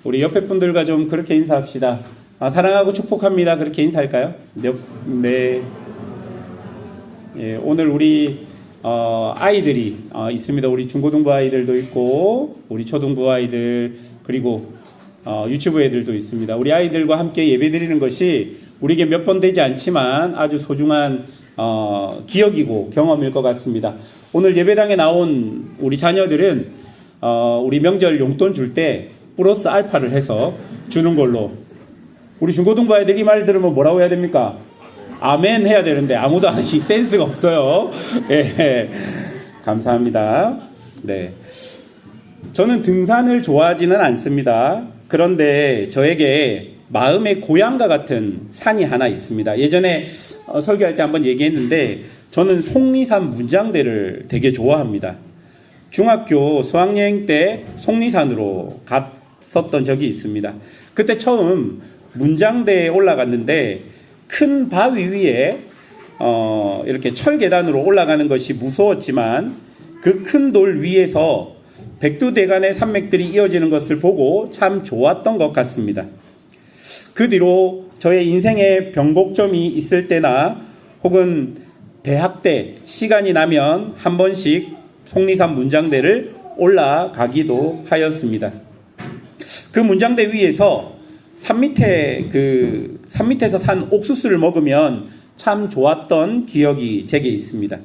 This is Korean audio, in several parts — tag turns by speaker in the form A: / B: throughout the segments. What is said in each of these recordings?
A: 우리 옆에 분들과 좀 그렇게 인사합시다. 사랑하고 축복합니다. 그렇게 인사할까요? 네. 예, 오늘 우리 아이들이 있습니다. 우리 중고등부 아이들도 있고 우리 초등부 아이들 그리고 유치부 애들도 있습니다. 우리 아이들과 함께 예배드리는 것이 우리에게 몇 번 되지 않지만 아주 소중한 기억이고 경험일 것 같습니다. 오늘 예배당에 나온 우리 자녀들은 우리 명절 용돈 줄 때 플러스 알파를 해서 주는 걸로. 우리 중고등부 아이들 이 말 들으면 뭐라고 해야 됩니까? 아멘 해야 되는데 아무도 아직 센스가 없어요. 예, 감사합니다. 네, 저는 등산을 좋아하지는 않습니다. 그런데 저에게 마음의 고향과 같은 산이 하나 있습니다. 예전에 설교할 때 한번 얘기했는데 저는 속리산 문장대를 되게 좋아합니다. 중학교 수학여행 때 속리산으로 갔었던 적이 있습니다. 그때 처음 문장대에 올라갔는데 큰 바위 위에 이렇게 철 계단으로 올라가는 것이 무서웠지만 그 큰 돌 위에서 백두대간의 산맥들이 이어지는 것을 보고 참 좋았던 것 같습니다. 그 뒤로 저의 인생의 변곡점이 있을 때나 혹은 대학 때 시간이 나면 한 번씩 속리산 문장대를 올라가기도 하였습니다. 그 문장대 위에서 산 밑에서 산 옥수수를 먹으면 참 좋았던 기억이 제게 있습니다.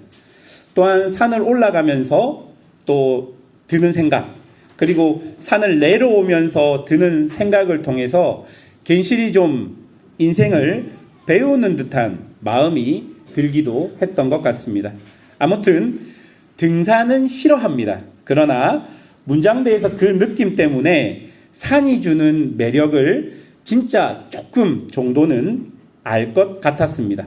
A: 또한 산을 올라가면서 또 드는 생각, 그리고 산을 내려오면서 드는 생각을 통해서 괜시리 좀 인생을 배우는 듯한 마음이 들기도 했던 것 같습니다. 아무튼 등산은 싫어합니다. 그러나 문장대에서 그 느낌 때문에 산이 주는 매력을 진짜 조금 정도는 알 것 같았습니다.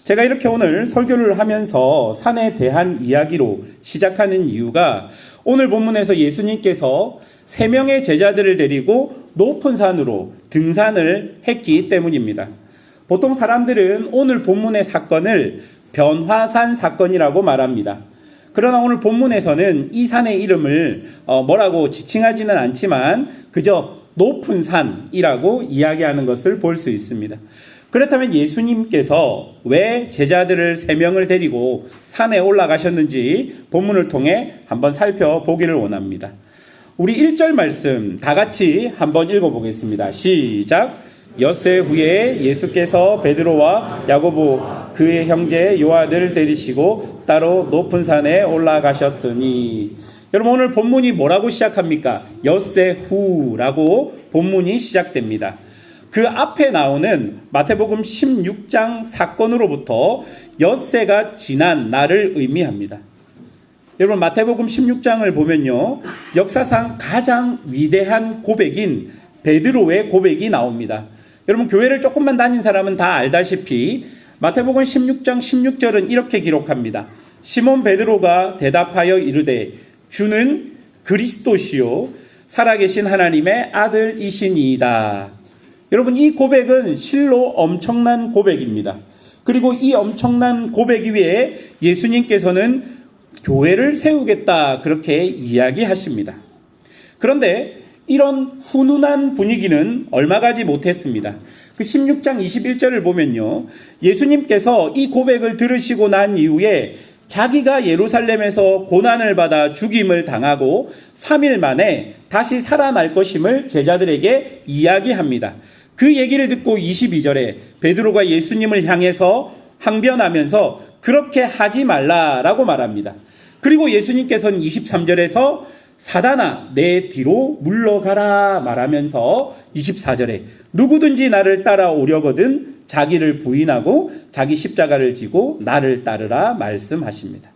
A: 제가 이렇게 오늘 설교를 하면서 산에 대한 이야기로 시작하는 이유가 오늘 본문에서 예수님께서 3명의 제자들을 데리고 높은 산으로 등산을 했기 때문입니다. 보통 사람들은 오늘 본문의 사건을 변화산 사건이라고 말합니다. 그러나 오늘 본문에서는 이 산의 이름을 뭐라고 지칭하지는 않지만 그저 높은 산이라고 이야기하는 것을 볼 수 있습니다. 그렇다면 예수님께서 왜 제자들을 3명을 데리고 산에 올라가셨는지 본문을 통해 한번 살펴보기를 원합니다. 우리 1절 말씀 다 같이 한번 읽어보겠습니다. 시작! 엿새 후에 예수께서 베드로와 야고보 그의 형제 요한을 데리시고 따로 높은 산에 올라가셨더니. 여러분, 오늘 본문이 뭐라고 시작합니까? 엿새 후라고 본문이 시작됩니다. 그 앞에 나오는 마태복음 16장 사건으로부터 엿새가 지난 날을 의미합니다. 여러분, 마태복음 16장을 보면요, 역사상 가장 위대한 고백인 베드로의 고백이 나옵니다. 여러분, 교회를 조금만 다닌 사람은 다 알다시피 마태복음 16장 16절은 이렇게 기록합니다. 시몬 베드로가 대답하여 이르되 주는 그리스도시요 살아계신 하나님의 아들이시니이다. 여러분, 이 고백은 실로 엄청난 고백입니다. 그리고 이 엄청난 고백 위에 예수님께서는 교회를 세우겠다 그렇게 이야기하십니다. 그런데 이런 훈훈한 분위기는 얼마 가지 못했습니다. 그 16장 21절을 보면요, 예수님께서 이 고백을 들으시고 난 이후에 자기가 예루살렘에서 고난을 받아 죽임을 당하고 3일 만에 다시 살아날 것임을 제자들에게 이야기합니다. 그 얘기를 듣고 22절에 베드로가 예수님을 향해서 항변하면서 그렇게 하지 말라라고 말합니다. 그리고 예수님께서는 23절에서 사단아 내 뒤로 물러가라 말하면서 24절에 누구든지 나를 따라오려거든 자기를 부인하고 자기 십자가를 지고 나를 따르라 말씀하십니다.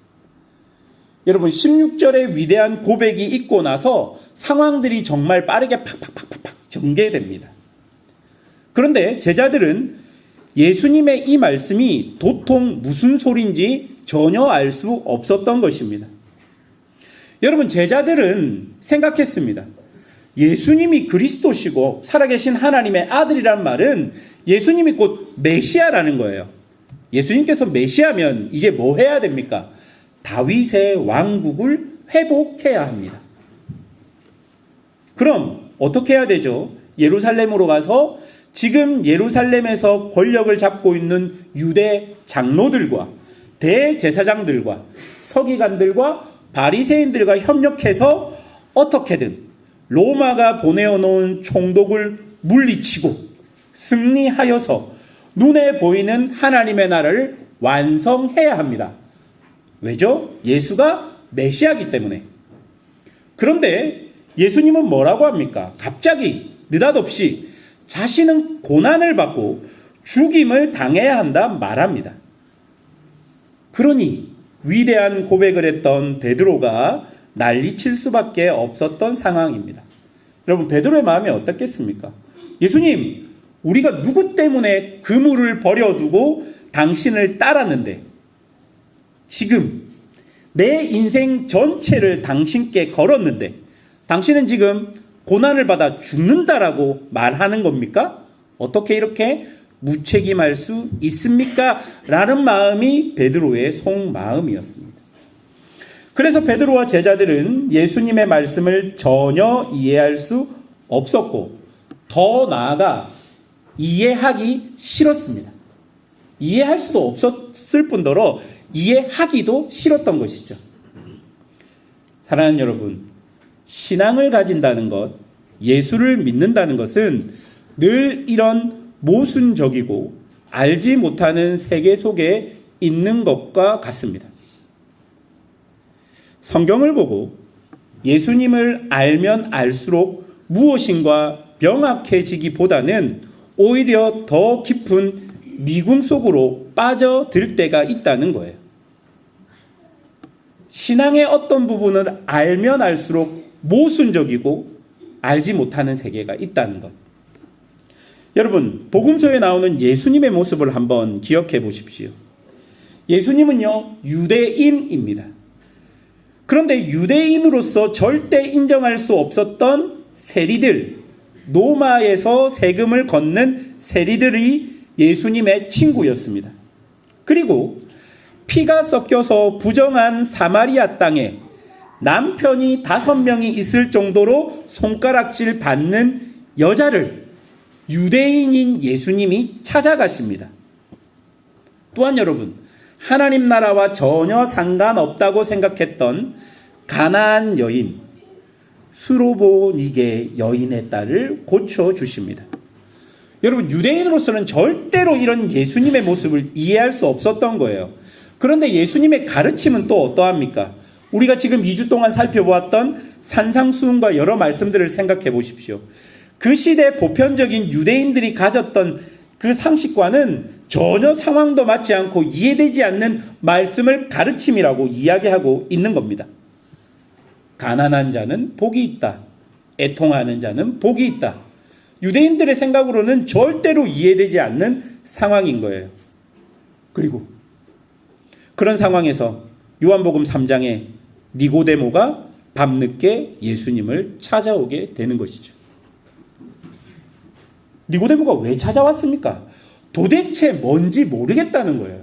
A: 여러분, 16절의 위대한 고백이 있고 나서 상황들이 정말 빠르게 팍팍팍팍 전개됩니다. 그런데 제자들은 예수님의 이 말씀이 도통 무슨 소리인지 전혀 알 수 없었던 것입니다. 여러분, 제자들은 생각했습니다. 예수님이 그리스도시고 살아계신 하나님의 아들이란 말은 예수님이 곧 메시아라는 거예요. 예수님께서 메시아면 이제 뭐 해야 됩니까? 다윗의 왕국을 회복해야 합니다. 그럼 어떻게 해야 되죠? 예루살렘으로 가서 지금 예루살렘에서 권력을 잡고 있는 유대 장로들과 대제사장들과 서기관들과 바리새인들과 협력해서 어떻게든 로마가 보내어놓은 총독을 물리치고 승리하여서 눈에 보이는 하나님의 나라를 완성해야 합니다. 왜죠? 예수가 메시아이기 때문에. 그런데 예수님은 뭐라고 합니까? 갑자기 느닷없이 자신은 고난을 받고 죽임을 당해야 한다 말합니다. 그러니 위대한 고백을 했던 베드로가 난리칠 수밖에 없었던 상황입니다. 여러분, 베드로의 마음이 어떻겠습니까? 예수님, 우리가 누구 때문에 그물을 버려두고 당신을 따랐는데 지금 내 인생 전체를 당신께 걸었는데 당신은 지금 고난을 받아 죽는다라고 말하는 겁니까? 어떻게 이렇게 무책임할 수 있습니까? 라는 마음이 베드로의 속마음이었습니다. 그래서 베드로와 제자들은 예수님의 말씀을 전혀 이해할 수 없었고 더 나아가 이해하기 싫었습니다. 이해할 수도 없었을 뿐더러 이해하기도 싫었던 것이죠. 사랑하는 여러분, 신앙을 가진다는 것, 예수를 믿는다는 것은 늘 이런 모순적이고 알지 못하는 세계 속에 있는 것과 같습니다. 성경을 보고 예수님을 알면 알수록 무엇인가 명확해지기보다는 오히려 더 깊은 미궁 속으로 빠져들 때가 있다는 거예요. 신앙의 어떤 부분은 알면 알수록 모순적이고 알지 못하는 세계가 있다는 것. 여러분, 복음서에 나오는 예수님의 모습을 한번 기억해 보십시오. 예수님은요, 유대인입니다. 그런데 유대인으로서 절대 인정할 수 없었던 세리들, 로마에서 세금을 걷는 세리들이 예수님의 친구였습니다. 그리고 피가 섞여서 부정한 사마리아 땅에 남편이 5명이 있을 정도로 손가락질 받는 여자를 유대인인 예수님이 찾아가십니다. 또한 여러분, 하나님 나라와 전혀 상관없다고 생각했던 가나안 여인 스로보니게 여인의 딸을 고쳐주십니다. 여러분, 유대인으로서는 절대로 이런 예수님의 모습을 이해할 수 없었던 거예요. 그런데 예수님의 가르침은 또 어떠합니까? 우리가 지금 2주 동안 살펴보았던 산상수훈과 여러 말씀들을 생각해 보십시오. 그 시대 보편적인 유대인들이 가졌던 그 상식과는 전혀 상황도 맞지 않고 이해되지 않는 말씀을 가르침이라고 이야기하고 있는 겁니다. 가난한 자는 복이 있다. 애통하는 자는 복이 있다. 유대인들의 생각으로는 절대로 이해되지 않는 상황인 거예요. 그리고 그런 상황에서 요한복음 3장에 니고데모가 밤늦게 예수님을 찾아오게 되는 것이죠. 니고데모가 왜 찾아왔습니까? 도대체 뭔지 모르겠다는 거예요.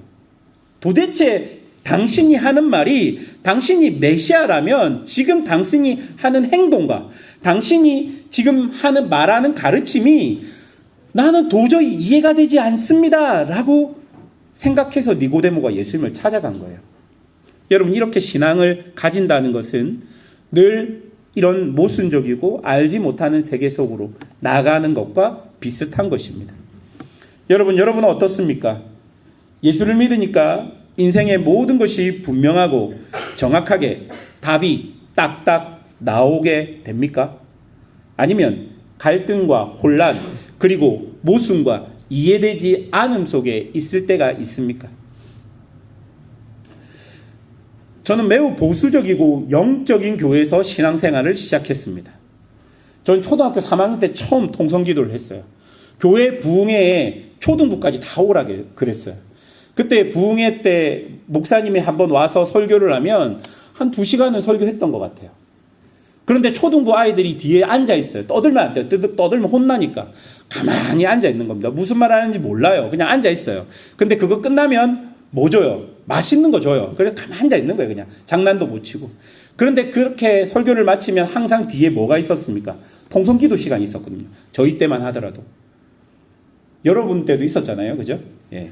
A: 도대체 당신이 하는 말이, 당신이 메시아라면 지금 당신이 하는 행동과 당신이 지금 말하는 가르침이 나는 도저히 이해가 되지 않습니다 라고 생각해서 니고데모가 예수님을 찾아간 거예요. 여러분, 이렇게 신앙을 가진다는 것은 늘 이런 모순적이고 알지 못하는 세계 속으로 나가는 것과 비슷한 것입니다. 여러분은 어떻습니까? 예수를 믿으니까 인생의 모든 것이 분명하고 정확하게 답이 딱딱 나오게 됩니까? 아니면 갈등과 혼란, 그리고 모순과 이해되지 않음 속에 있을 때가 있습니까? 저는 매우 보수적이고 영적인 교회에서 신앙생활을 시작했습니다. 저는 초등학교 3학년 때 처음 통성기도를 했어요. 교회 부흥회에 초등부까지 다 오라고 그랬어요. 그때 부흥회 때 목사님이 한번 와서 설교를 하면 한 2시간은 설교했던 것 같아요. 그런데 초등부 아이들이 뒤에 앉아 있어요. 떠들면 안 돼요. 떠들면 혼나니까. 가만히 앉아 있는 겁니다. 무슨 말 하는지 몰라요. 그냥 앉아 있어요. 근데 그거 끝나면 뭐 줘요? 맛있는 거 줘요. 그래서 가만히 앉아 있는 거예요. 그냥 장난도 못 치고. 그런데 그렇게 설교를 마치면 항상 뒤에 뭐가 있었습니까? 통성기도 시간이 있었거든요. 저희 때만 하더라도. 여러분 때도 있었잖아요. 그죠? 예.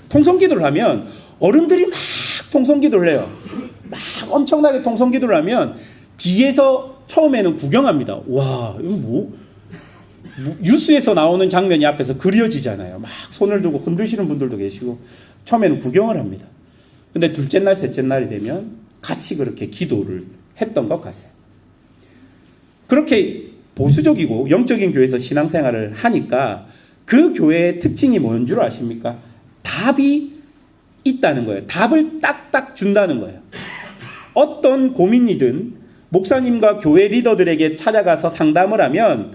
A: 통성기도를 하면 어른들이 막 통성기도를 해요. 막 엄청나게 통성기도를 하면 뒤에서 처음에는 구경합니다. 와, 이거 뭐 뉴스에서 나오는 장면이 앞에서 그려지잖아요. 막 손을 들고 흔드시는 분들도 계시고 처음에는 구경을 합니다. 근데 둘째 날, 셋째 날이 되면 같이 그렇게 기도를 했던 것 같아요. 그렇게 보수적이고 영적인 교회에서 신앙생활을 하니까 그 교회의 특징이 뭔 줄 아십니까? 답이 있다는 거예요. 답을 딱딱 준다는 거예요. 어떤 고민이든 목사님과 교회 리더들에게 찾아가서 상담을 하면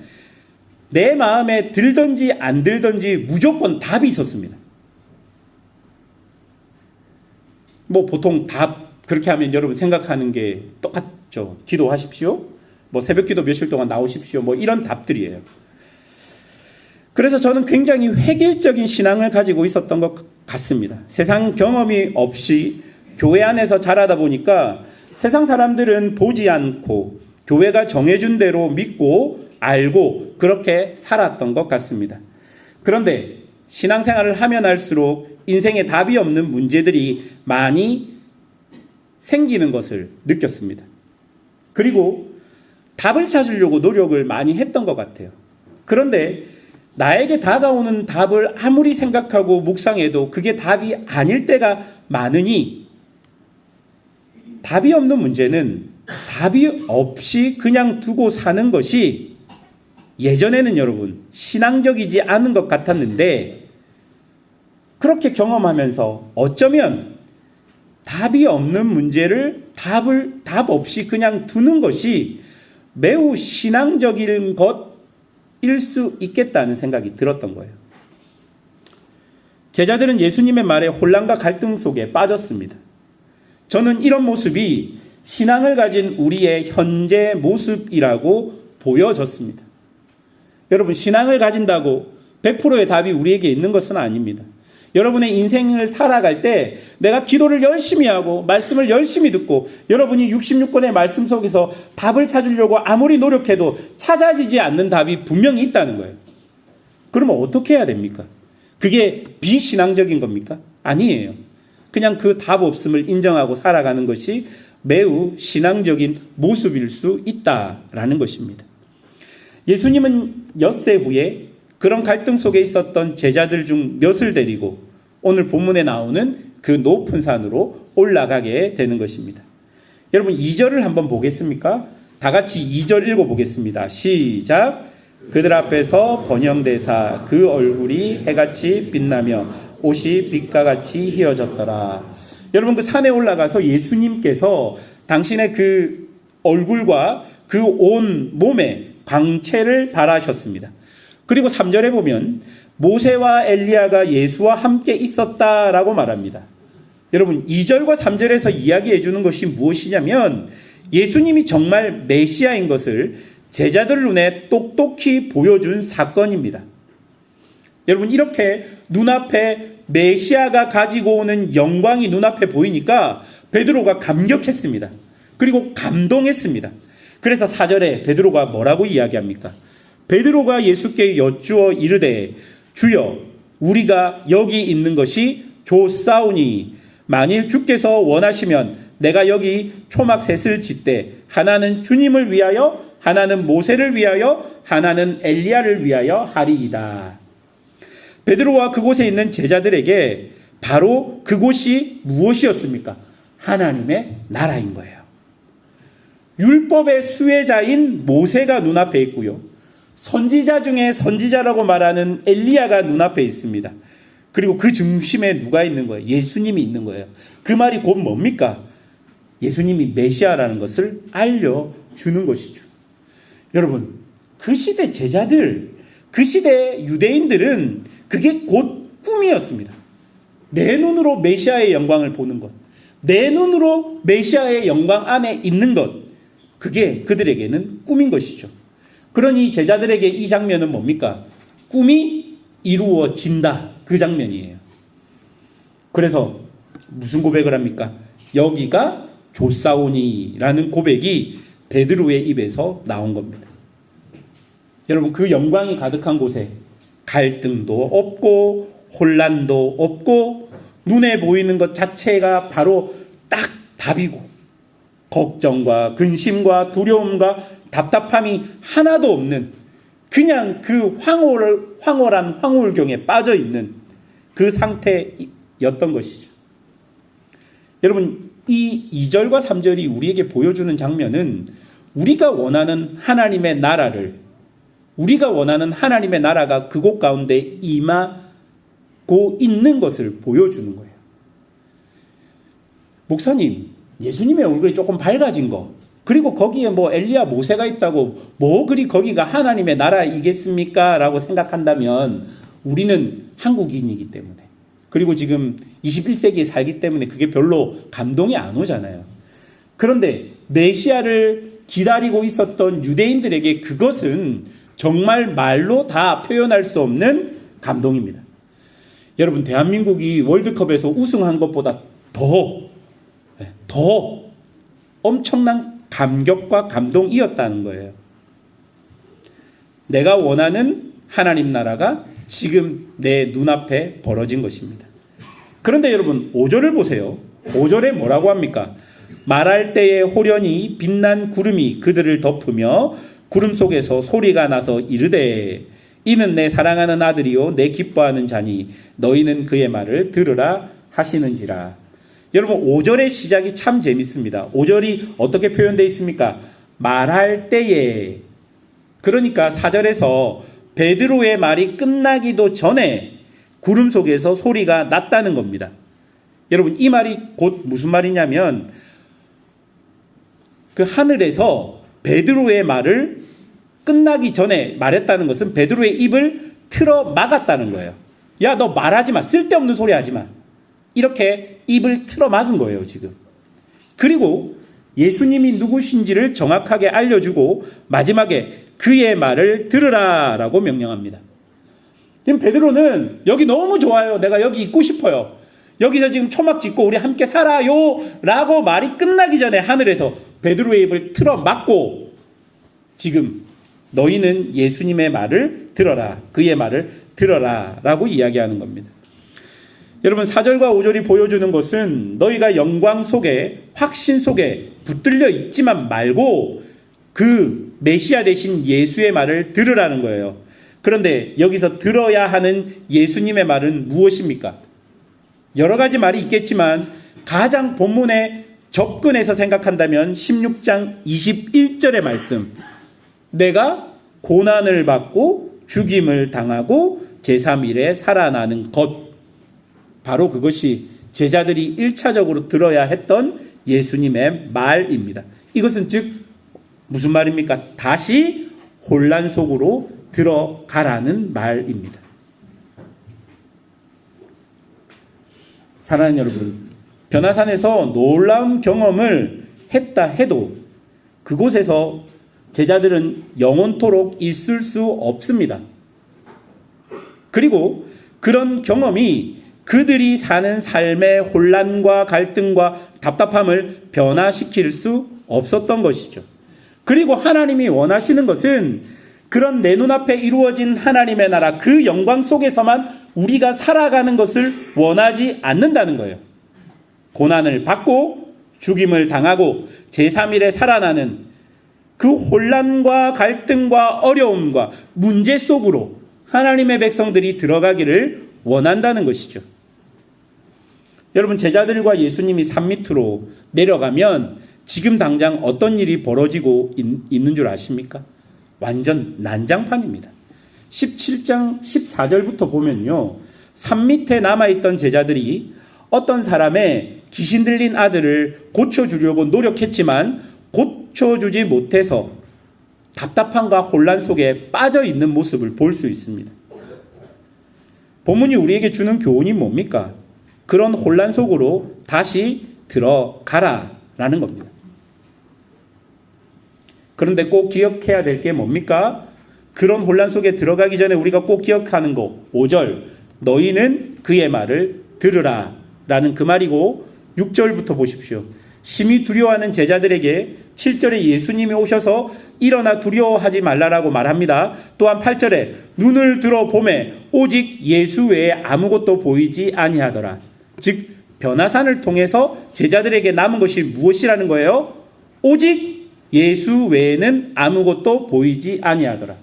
A: 내 마음에 들든지 안 들든지 무조건 답이 있었습니다. 뭐 보통 답 그렇게 하면 여러분 생각하는 게 똑같죠. 기도하십시오. 뭐 새벽 기도 며칠 동안 나오십시오. 뭐 이런 답들이에요. 그래서 저는 굉장히 획일적인 신앙을 가지고 있었던 것 같습니다. 세상 경험이 없이 교회 안에서 자라다 보니까 세상 사람들은 보지 않고 교회가 정해준 대로 믿고 알고 그렇게 살았던 것 같습니다. 그런데 신앙생활을 하면 할수록 인생에 답이 없는 문제들이 많이 생기는 것을 느꼈습니다. 그리고 답을 찾으려고 노력을 많이 했던 것 같아요. 그런데 나에게 다가오는 답을 아무리 생각하고 묵상해도 그게 답이 아닐 때가 많으니 답이 없는 문제는 답이 없이 그냥 두고 사는 것이 예전에는 여러분 신앙적이지 않은 것 같았는데 그렇게 경험하면서 어쩌면 답이 없는 문제를 답 없이 그냥 두는 것이 매우 신앙적인 것일 수 있겠다는 생각이 들었던 거예요. 제자들은 예수님의 말에 혼란과 갈등 속에 빠졌습니다. 저는 이런 모습이 신앙을 가진 우리의 현재 모습이라고 보여졌습니다. 여러분, 신앙을 가진다고 100%의 답이 우리에게 있는 것은 아닙니다. 여러분의 인생을 살아갈 때 내가 기도를 열심히 하고 말씀을 열심히 듣고 여러분이 66권의 말씀 속에서 답을 찾으려고 아무리 노력해도 찾아지지 않는 답이 분명히 있다는 거예요. 그러면 어떻게 해야 됩니까? 그게 비신앙적인 겁니까? 아니에요. 그냥 그 답 없음을 인정하고 살아가는 것이 매우 신앙적인 모습일 수 있다라는 것입니다. 예수님은 엿새 후에 그런 갈등 속에 있었던 제자들 중 몇을 데리고 오늘 본문에 나오는 그 높은 산으로 올라가게 되는 것입니다. 여러분 2절을 한번 보겠습니까? 다 같이 2절 읽어보겠습니다. 시작. 그들 앞에서 번영되사 그 얼굴이 해같이 빛나며 옷이 빛과 같이 휘어졌더라. 여러분 그 산에 올라가서 예수님께서 당신의 그 얼굴과 그 온 몸에 광채를 발하셨습니다. 그리고 3절에 보면 모세와 엘리야가 예수와 함께 있었다라고 말합니다. 여러분 2절과 3절에서 이야기해 주는 것이 무엇이냐면 예수님이 정말 메시아인 것을 제자들 눈에 똑똑히 보여준 사건입니다. 여러분 이렇게 눈앞에 메시아가 가지고 오는 영광이 눈앞에 보이니까 베드로가 감격했습니다. 그리고 감동했습니다. 그래서 4절에 베드로가 뭐라고 이야기합니까? 베드로가 예수께 여쭈어 이르되 주여 우리가 여기 있는 것이 좋사오니 만일 주께서 원하시면 내가 여기 초막셋을 짓되 하나는 주님을 위하여 하나는 모세를 위하여 하나는 엘리야를 위하여 하리이다. 베드로와 그곳에 있는 제자들에게 바로 그곳이 무엇이었습니까? 하나님의 나라인 거예요. 율법의 수혜자인 모세가 눈앞에 있고요. 선지자 중에 선지자라고 말하는 엘리야가 눈앞에 있습니다. 그리고 그 중심에 누가 있는 거예요? 예수님이 있는 거예요. 그 말이 곧 뭡니까? 예수님이 메시아라는 것을 알려주는 것이죠. 여러분, 그 시대 제자들, 그 시대 유대인들은 그게 곧 꿈이었습니다. 내 눈으로 메시아의 영광을 보는 것, 내 눈으로 메시아의 영광 안에 있는 것, 그게 그들에게는 꿈인 것이죠. 그러니 제자들에게 이 장면은 뭡니까? 꿈이 이루어진다. 그 장면이에요. 그래서 무슨 고백을 합니까? 여기가 조사오니라는 고백이 베드로의 입에서 나온 겁니다. 여러분, 그 영광이 가득한 곳에 갈등도 없고 혼란도 없고 눈에 보이는 것 자체가 바로 딱 답이고 걱정과 근심과 두려움과 답답함이 하나도 없는 그냥 그 황홀한 황홀경에 빠져 있는 그 상태였던 것이죠. 여러분, 이 2절과 3절이 우리에게 보여주는 장면은 우리가 원하는 하나님의 나라가 그곳 가운데 임하고 있는 것을 보여주는 거예요. 목사님, 예수님의 얼굴이 조금 밝아진 거, 그리고 거기에 뭐 엘리야 모세가 있다고 뭐 그리 거기가 하나님의 나라이겠습니까? 라고 생각한다면 우리는 한국인이기 때문에, 그리고 지금 21세기에 살기 때문에 그게 별로 감동이 안 오잖아요. 그런데 메시아를 기다리고 있었던 유대인들에게 그것은 정말 말로 다 표현할 수 없는 감동입니다. 여러분, 대한민국이 월드컵에서 우승한 것보다 더 엄청난 감격과 감동이었다는 거예요. 내가 원하는 하나님 나라가 지금 내 눈앞에 벌어진 것입니다. 그런데 여러분, 5절을 보세요. 5절에 뭐라고 합니까? 말할 때에 호련히 빛난 구름이 그들을 덮으며 구름 속에서 소리가 나서 이르되 이는 내 사랑하는 아들이요 내 기뻐하는 자니 너희는 그의 말을 들으라 하시는지라. 여러분, 5절의 시작이 참 재밌습니다. 5절이 어떻게 표현되어 있습니까? 말할 때에. 그러니까 4절에서 베드로의 말이 끝나기도 전에 구름 속에서 소리가 났다는 겁니다. 여러분, 이 말이 곧 무슨 말이냐면 그 하늘에서 베드로의 말을 끝나기 전에 말했다는 것은 베드로의 입을 틀어 막았다는 거예요. 야, 너 말하지 마. 쓸데없는 소리 하지 마. 이렇게 입을 틀어 막은 거예요, 지금. 그리고 예수님이 누구신지를 정확하게 알려주고 마지막에 그의 말을 들으라 라고 명령합니다. 지금 베드로는 여기 너무 좋아요. 내가 여기 있고 싶어요. 여기서 지금 초막 짓고 우리 함께 살아요 라고 말이 끝나기 전에 하늘에서 베드로의 입을 틀어 막고 지금 너희는 예수님의 말을 들어라, 그의 말을 들어라 라고 이야기하는 겁니다. 여러분, 4절과 5절이 보여주는 것은 너희가 영광 속에, 확신 속에 붙들려 있지만 말고 그 메시아 되신 예수의 말을 들으라는 거예요. 그런데 여기서 들어야 하는 예수님의 말은 무엇입니까? 여러 가지 말이 있겠지만 가장 본문에 접근해서 생각한다면 16장 21절의 말씀, 내가 고난을 받고 죽임을 당하고 제3일에 살아나는 것, 바로 그것이 제자들이 1차적으로 들어야 했던 예수님의 말입니다. 이것은 즉 무슨 말입니까? 다시 혼란 속으로 들어가라는 말입니다. 사랑하는 여러분, 변화산에서 놀라운 경험을 했다 해도 그곳에서 제자들은 영원토록 있을 수 없습니다. 그리고 그런 경험이 그들이 사는 삶의 혼란과 갈등과 답답함을 변화시킬 수 없었던 것이죠. 그리고 하나님이 원하시는 것은 그런 내 눈앞에 이루어진 하나님의 나라, 그 영광 속에서만 우리가 살아가는 것을 원하지 않는다는 거예요. 고난을 받고 죽임을 당하고 제3일에 살아나는 그 혼란과 갈등과 어려움과 문제 속으로 하나님의 백성들이 들어가기를 원한다는 것이죠. 여러분, 제자들과 예수님이 산 밑으로 내려가면 지금 당장 어떤 일이 벌어지고 있는 줄 아십니까? 완전 난장판입니다. 17장 14절부터 보면요, 산 밑에 남아있던 제자들이 어떤 사람의 귀신 들린 아들을 고쳐주려고 노력했지만 고쳐주지 못해서 답답함과 혼란 속에 빠져있는 모습을 볼 수 있습니다. 본문이 우리에게 주는 교훈이 뭡니까? 그런 혼란 속으로 다시 들어가라라는 겁니다. 그런데 꼭 기억해야 될 게 뭡니까? 그런 혼란 속에 들어가기 전에 우리가 꼭 기억하는 거, 5절, 너희는 그의 말을 들으라 라는 그 말이고, 6절부터 보십시오. 심히 두려워하는 제자들에게 7절에 예수님이 오셔서 일어나 두려워하지 말라라고 말합니다. 또한 8절에 눈을 들어 보매 오직 예수 외에 아무것도 보이지 아니하더라. 즉 변화산을 통해서 제자들에게 남은 것이 무엇이라는 거예요? 오직 예수 외에는 아무것도 보이지 아니하더라.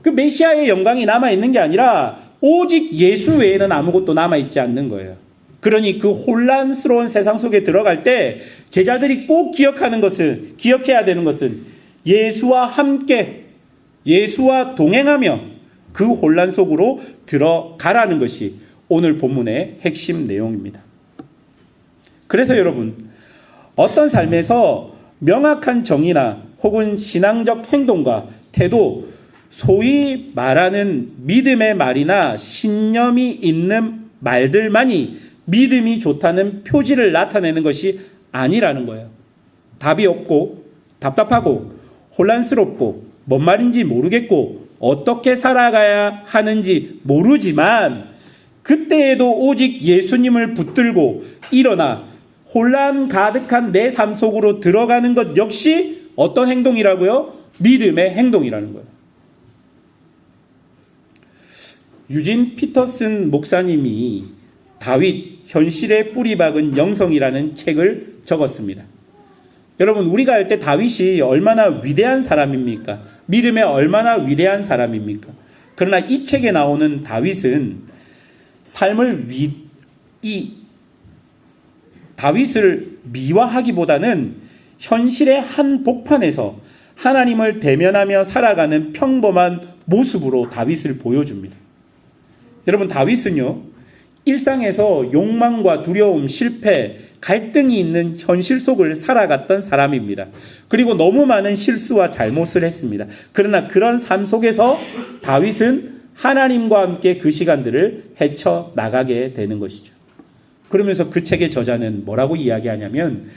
A: 그 메시아의 영광이 남아있는 게 아니라 오직 예수 외에는 아무것도 남아있지 않는 거예요. 그러니 그 혼란스러운 세상 속에 들어갈 때 제자들이 꼭 기억해야 되는 것은 예수와 함께, 예수와 동행하며 그 혼란 속으로 들어가라는 것이 오늘 본문의 핵심 내용입니다. 그래서 여러분, 어떤 삶에서 명확한 정의나 혹은 신앙적 행동과 태도, 소위 말하는 믿음의 말이나 신념이 있는 말들만이 믿음이 좋다는 표지를 나타내는 것이 아니라는 거예요. 답이 없고 답답하고 혼란스럽고 뭔 말인지 모르겠고 어떻게 살아가야 하는지 모르지만 그때에도 오직 예수님을 붙들고 일어나 혼란 가득한 내 삶 속으로 들어가는 것 역시 어떤 행동이라고요? 믿음의 행동이라는 거예요. 유진 피터슨 목사님이 다윗 현실에 뿌리 박은 영성이라는 책을 적었습니다. 여러분, 우리가 알 때 다윗이 얼마나 위대한 사람입니까? 믿음에 얼마나 위대한 사람입니까? 그러나 이 책에 나오는 다윗은 다윗을 미화하기보다는 현실의 한 복판에서 하나님을 대면하며 살아가는 평범한 모습으로 다윗을 보여줍니다. 여러분, 다윗은요, 일상에서 욕망과 두려움, 실패, 갈등이 있는 현실 속을 살아갔던 사람입니다. 그리고 너무 많은 실수와 잘못을 했습니다. 그러나 그런 삶 속에서 다윗은 하나님과 함께 그 시간들을 헤쳐나가게 되는 것이죠. 그러면서 그 책의 저자는 뭐라고 이야기하냐면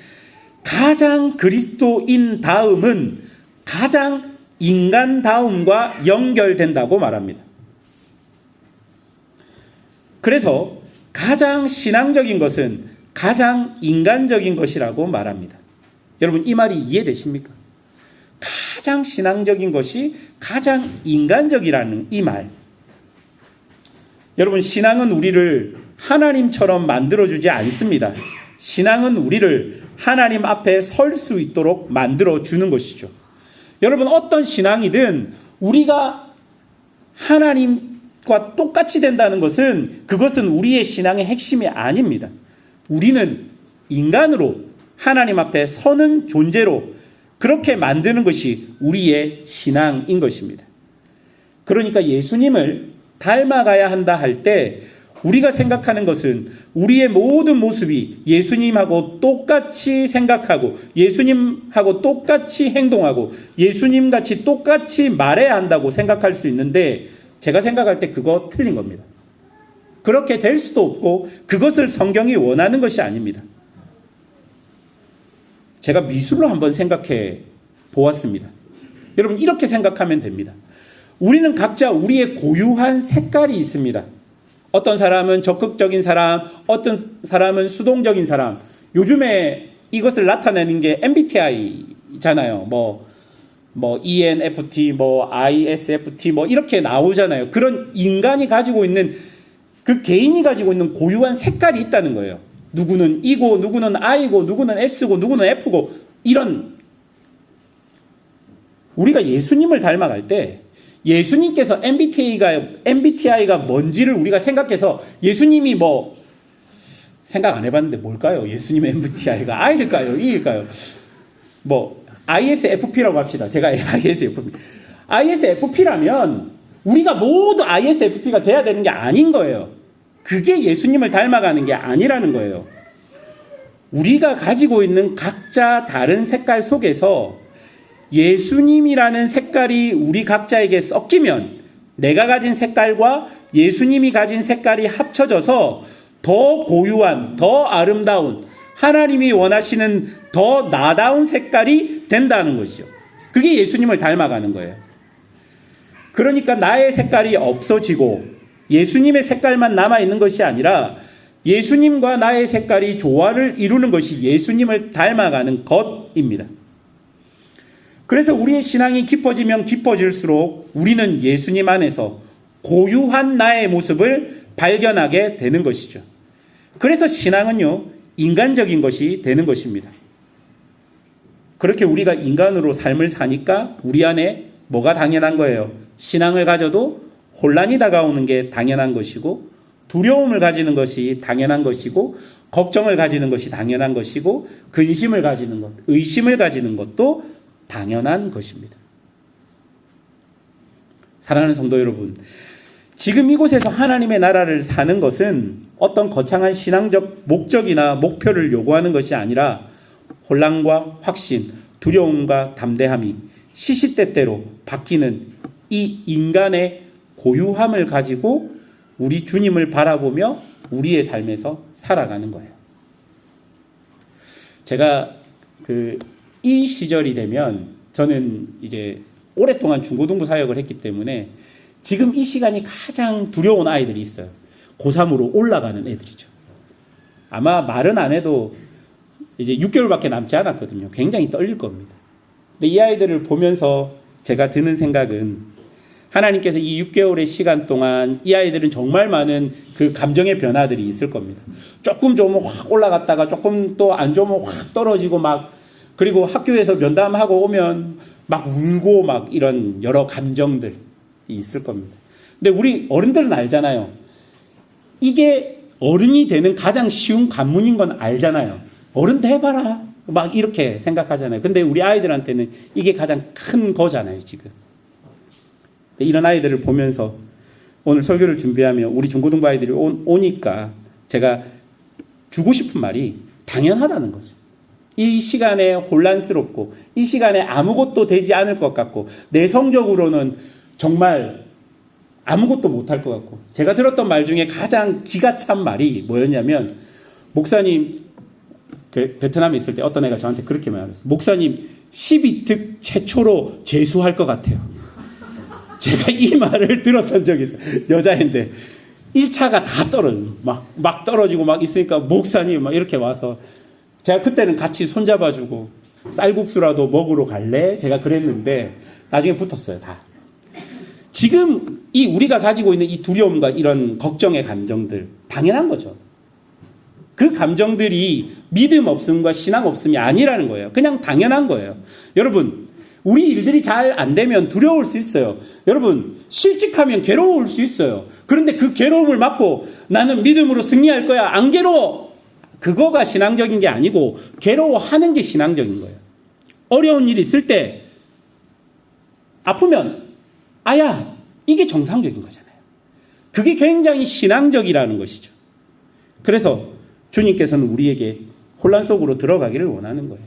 A: 가장 그리스도인 다음은 가장 인간다움과 연결된다고 말합니다. 그래서 가장 신앙적인 것은 가장 인간적인 것이라고 말합니다. 여러분, 이 말이 이해되십니까? 가장 신앙적인 것이 가장 인간적이라는 이 말. 여러분, 신앙은 우리를 하나님처럼 만들어주지 않습니다. 신앙은 우리를 하나님 앞에 설 수 있도록 만들어주는 것이죠. 여러분, 어떤 신앙이든 우리가 하나님과 똑같이 된다는 것은 그것은 우리의 신앙의 핵심이 아닙니다. 우리는 인간으로 하나님 앞에 서는 존재로 그렇게 만드는 것이 우리의 신앙인 것입니다. 그러니까 예수님을 닮아가야 한다 할 때 우리가 생각하는 것은 우리의 모든 모습이 예수님하고 똑같이 생각하고 예수님하고 똑같이 행동하고 예수님같이 똑같이 말해야 한다고 생각할 수 있는데 제가 생각할 때 그거 틀린 겁니다. 그렇게 될 수도 없고 그것을 성경이 원하는 것이 아닙니다. 제가 미술로 한번 생각해 보았습니다. 여러분, 이렇게 생각하면 됩니다. 우리는 각자 우리의 고유한 색깔이 있습니다. 어떤 사람은 적극적인 사람, 어떤 사람은 수동적인 사람. 요즘에 이것을 나타내는 게 MBTI잖아요. ENFT, ISFT, 이렇게 나오잖아요. 그런 인간이 가지고 있는, 그 개인이 가지고 있는 고유한 색깔이 있다는 거예요. 누구는 E고, 누구는 I고, 누구는 S고, 누구는 F고, 이런. 우리가 예수님을 닮아갈 때, 예수님께서 MBTI가 뭔지를 우리가 생각해서 예수님이 생각 안 해봤는데 뭘까요? 예수님의 MBTI가 I일까요? E일까요? ISFP라고 합시다. 제가 ISFP. ISFP라면 우리가 모두 ISFP가 돼야 되는 게 아닌 거예요. 그게 예수님을 닮아가는 게 아니라는 거예요. 우리가 가지고 있는 각자 다른 색깔 속에서 예수님이라는 색깔이 우리 각자에게 섞이면 내가 가진 색깔과 예수님이 가진 색깔이 합쳐져서 더 고유한, 더 아름다운, 하나님이 원하시는 더 나다운 색깔이 된다는 것이죠. 그게 예수님을 닮아가는 거예요. 그러니까 나의 색깔이 없어지고 예수님의 색깔만 남아있는 것이 아니라 예수님과 나의 색깔이 조화를 이루는 것이 예수님을 닮아가는 것입니다. 그래서 우리의 신앙이 깊어지면 깊어질수록 우리는 예수님 안에서 고유한 나의 모습을 발견하게 되는 것이죠. 그래서 신앙은요, 인간적인 것이 되는 것입니다. 그렇게 우리가 인간으로 삶을 사니까 우리 안에 뭐가 당연한 거예요? 신앙을 가져도 혼란이 다가오는 게 당연한 것이고, 두려움을 가지는 것이 당연한 것이고, 걱정을 가지는 것이 당연한 것이고, 근심을 가지는 것, 의심을 가지는 것도 당연한 것입니다. 사랑하는 성도 여러분, 지금 이곳에서 하나님의 나라를 사는 것은 어떤 거창한 신앙적 목적이나 목표를 요구하는 것이 아니라 혼란과 확신, 두려움과 담대함이 시시때때로 바뀌는 이 인간의 고유함을 가지고 우리 주님을 바라보며 우리의 삶에서 살아가는 거예요. 제가 이 시절이 되면 저는 이제 오랫동안 중고등부 사역을 했기 때문에 지금 이 시간이 가장 두려운 아이들이 있어요. 고3으로 올라가는 애들이죠. 아마 말은 안 해도 이제 6개월밖에 남지 않았거든요. 굉장히 떨릴 겁니다. 근데 이 아이들을 보면서 제가 드는 생각은 하나님께서 이 6개월의 시간 동안 이 아이들은 정말 많은 그 감정의 변화들이 있을 겁니다. 조금 좋으면 확 올라갔다가 조금 또 안 좋으면 확 떨어지고 그리고 학교에서 면담하고 오면 막 울고 막 이런 여러 감정들이 있을 겁니다. 근데 우리 어른들은 알잖아요. 이게 어른이 되는 가장 쉬운 관문인 건 알잖아요. 어른 돼봐라. 막 이렇게 생각하잖아요. 근데 우리 아이들한테는 이게 가장 큰 거잖아요, 지금. 이런 아이들을 보면서 오늘 설교를 준비하며 우리 중고등부 아이들이 오니까 제가 주고 싶은 말이 당연하다는 거죠. 이 시간에 혼란스럽고 이 시간에 아무것도 되지 않을 것 같고 내성적으로는 정말 아무것도 못할 것 같고, 제가 들었던 말 중에 가장 기가 찬 말이 뭐였냐면, 목사님, 베트남에 있을 때 어떤 애가 저한테 그렇게 말했어요. 목사님 12특 최초로 재수할 것 같아요. 제가 이 말을 들었던 적이 있어요. 여자인데 1차가 다 떨어지고 막 떨어지고 막 있으니까 목사님 막 이렇게 와서 제가 그때는 같이 손잡아주고 쌀국수라도 먹으러 갈래? 제가 그랬는데 나중에 붙었어요. 다. 지금 우리가 가지고 있는 이 두려움과 이런 걱정의 감정들 당연한 거죠. 그 감정들이 믿음 없음과 신앙 없음이 아니라는 거예요. 그냥 당연한 거예요. 여러분, 우리 일들이 잘 안 되면 두려울 수 있어요. 여러분, 실직하면 괴로울 수 있어요. 그런데 그 괴로움을 막고 나는 믿음으로 승리할 거야. 안 괴로워. 그거가 신앙적인 게 아니고 괴로워하는 게 신앙적인 거예요. 어려운 일이 있을 때 아프면 아야, 이게 정상적인 거잖아요. 그게 굉장히 신앙적이라는 것이죠. 그래서 주님께서는 우리에게 혼란 속으로 들어가기를 원하는 거예요.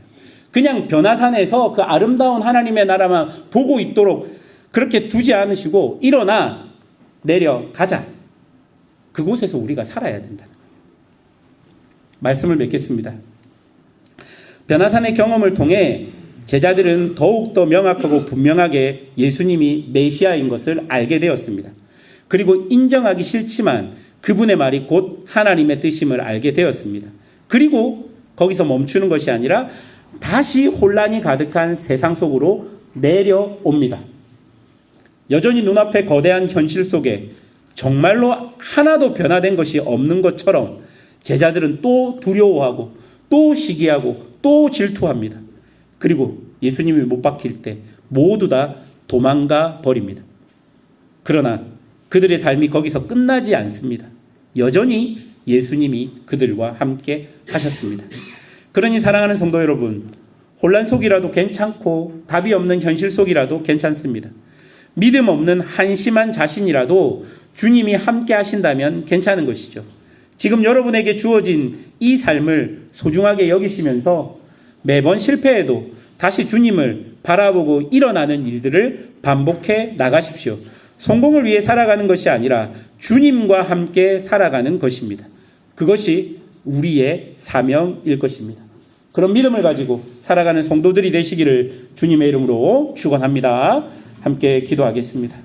A: 그냥 변화산에서 그 아름다운 하나님의 나라만 보고 있도록 그렇게 두지 않으시고 일어나 내려가자. 그곳에서 우리가 살아야 된다는 거예요. 말씀을 맺겠습니다. 변화산의 경험을 통해 제자들은 더욱더 명확하고 분명하게 예수님이 메시아인 것을 알게 되었습니다. 그리고 인정하기 싫지만 그분의 말이 곧 하나님의 뜻임을 알게 되었습니다. 그리고 거기서 멈추는 것이 아니라 다시 혼란이 가득한 세상 속으로 내려옵니다. 여전히 눈앞에 거대한 현실 속에 정말로 하나도 변화된 것이 없는 것처럼 제자들은 또 두려워하고 또 시기하고 또 질투합니다. 그리고 예수님이 못 박힐 때 모두 다 도망가 버립니다. 그러나 그들의 삶이 거기서 끝나지 않습니다. 여전히 예수님이 그들과 함께 하셨습니다. 그러니 사랑하는 성도 여러분, 혼란 속이라도 괜찮고 답이 없는 현실 속이라도 괜찮습니다. 믿음 없는 한심한 자신이라도 주님이 함께 하신다면 괜찮은 것이죠. 지금 여러분에게 주어진 이 삶을 소중하게 여기시면서 매번 실패해도 다시 주님을 바라보고 일어나는 일들을 반복해 나가십시오. 성공을 위해 살아가는 것이 아니라 주님과 함께 살아가는 것입니다. 그것이 우리의 사명일 것입니다. 그런 믿음을 가지고 살아가는 성도들이 되시기를 주님의 이름으로 축원합니다. 함께 기도하겠습니다.